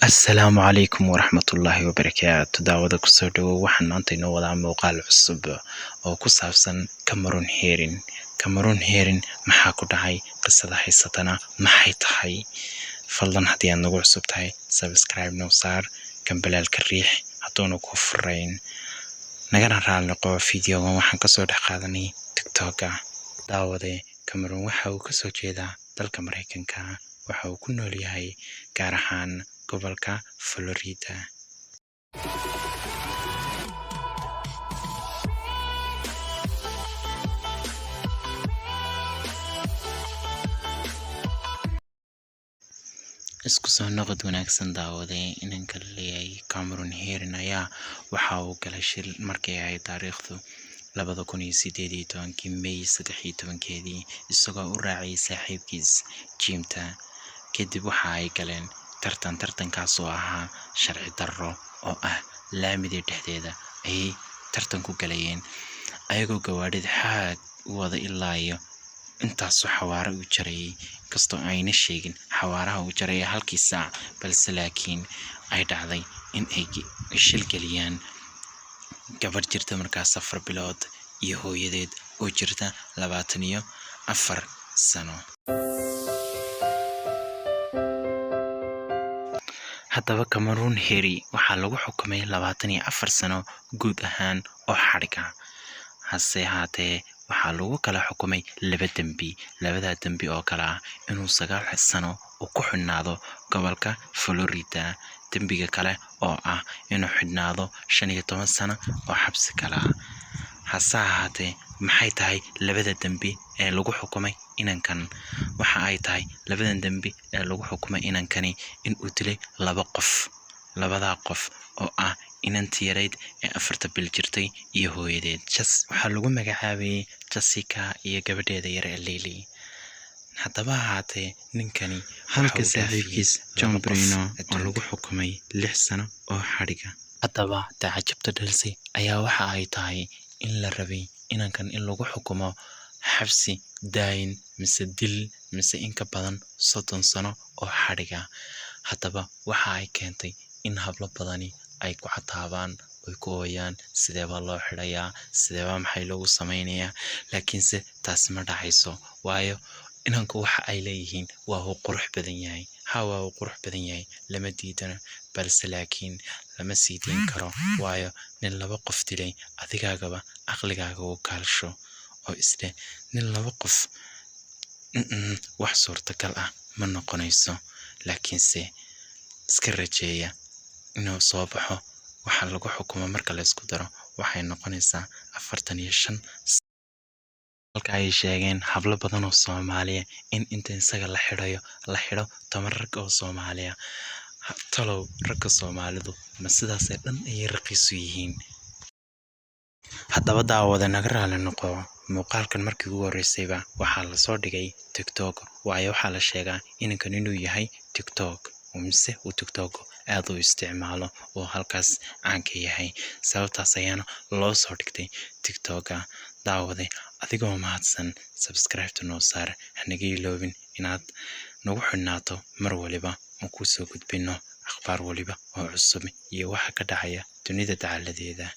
السلام عليكم ورحمة الله وبركاته. دعوة كسودو وحن أنتي وضع موقع عصب أو كسافسن كاميرون هيرين محاكو دعي قصة حيستنا محيطهاي فضلا هدي أن نقول عصبتهاي سبسكرايب نوصار كمبلا الكريح هتونو كفرين نقرأ رال نقوى فيديو وحن كسود قادني تيك توكا دعوة كاميرون وحاو كسو جيدا دالك مريكنكا وحاو كنو ليهاي كارحان gobolka Florida. isku soo noqod wanaagsan daawaday inanka leeyahay Cameron Heerin ayaa waxa uu galay shil markii ay taariikhdu 2018 May 13 isagoo u raacay saaxiibkiis Jimta kadib waxa ay galeen tartankaas oo ahaa sharci darro oo ah laamida dhexdeeda ay tartan ku galayeen ayagoo gawaadhida xaad wada ilaa iyo intaas xawaare u jaray kasto ayna sheegin xawaaraha u jaray halkii saac balse laakiin ay dhacday in ay shil galiyaan gabadh jirta markaas 4 bilood iyo hooyadeed oo jirta 24 sano. haddaba Cameron Heerin waxaa lagu xukumay 24 sano guud ahaan oo xadhiga hase haatee waxaa lagu kala xukumay labada dambi oo kala ah inuu 9 sano uu ku xidhnaado gobolka Florida dambiga kale oo ah inuu xidhnaado 15 sano oo xabsi kala hase haatee maxay tahay labada dambi ee lagu xukumay inankan waxa ay tahay labada dambi ee lagu xukumay inankani in uu dilay labada qof oo ah inantii yareed ee 4 bil jirtay iyo hooyadeed waxa lagu magacaabay Jessica iyo gabadheeda yar Lily. haddaba haatee ninkani halka saaxiibkiis John Bruno oo lagu xukumay 6 sano oo xadhiga haddaba taajabta dhalsi ayaa waxa ay tahay in la rabay inankan in lagu xukumo xabsi daayin mise dil mise in ka badan 30 sano oo xadhiga haddaba waxa ay keentay in hablo badani ay ku xataabaan oo ku ooyaan sideeba loo xidhayaa sideeba maxay loogu sameeyaa laakiinse taas ma dhacayso waayo inanku waxa ay leeyihiin waa uu qurux badan yahay uu qurux badan yahay lama diidana balse laakiin lama siidin karo waayo nin 2 qof dilay adigaagaba aqligaaga uu kaalsho oo isle nin 2 qof wax suurtagal ah ma noqonayso laakiinse iska rajeeya inuu soo baxo waxa lagu xukumo marka la isku daro waxay noqonaysaa 45 halka ay sheegeen hablo badan oo Soomaaliya in inta isaga la xidho 10 rag oo Soomaaliya talow ragga Soomaalidu ma sidaas ay dhan ay raqiisu yihiin. haddaba daawada naga raali noqo muuqaalkan markii ugu horeysayba waxaa la soo dhigay TikTok waayo waxaa la sheegaa inankan inuu yahay TikTok mise uu TikTok aad u isticmaalo oo halkaas caan ka yahay sababtaas ayaana loo soo dhigtay TikTok daawade adigoo mahadsan subscribe noo saar hanaga iloobin inaad nagu xidhnaato mar waliba oo ku soo gudbino akhbaar waliba oo cusub iyo waxa ka dhacaya dunida dacaladeeda.